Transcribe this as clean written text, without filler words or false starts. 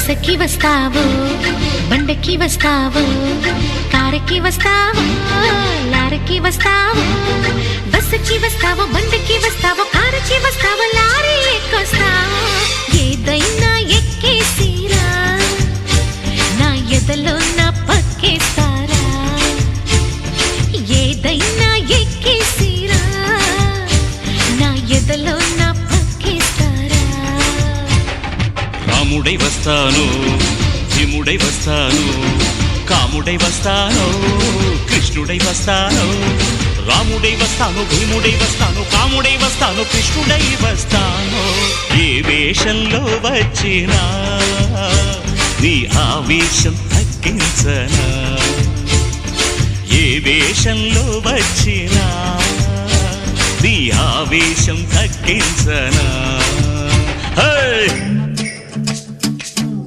బస్సుకి వస్తావు, బండకి వస్తావు, కారుకి వస్తావు, లారీకి వస్తావు. బస్సుకి వస్తావు, బండకి వస్తావు, కారుకి వస్తావు, లారీ ఎక్కొస్తావు. ఏదైనా ఎక్కేసిరా, నా ఎదలో నా పక్కేస్తారా. ఏదైనా ఎక్కేసిరా, నా ఎదలో నా పక్కేస్తారా. రాముడై వస్తాను, భీముడై వస్తాను, కాముడై వస్తాను, కృష్ణుడై వస్తాను. రాముడై వస్తాను, భీముడై వస్తాను, కాముడై వస్తాను, కృష్ణుడై వస్తాను. ఏ వేషంలో వచ్చినా నీ ఆవేశం తగ్గించనా. ఏ వేషంలో వచ్చినా నీ ఆవేశం తగ్గించనా. హే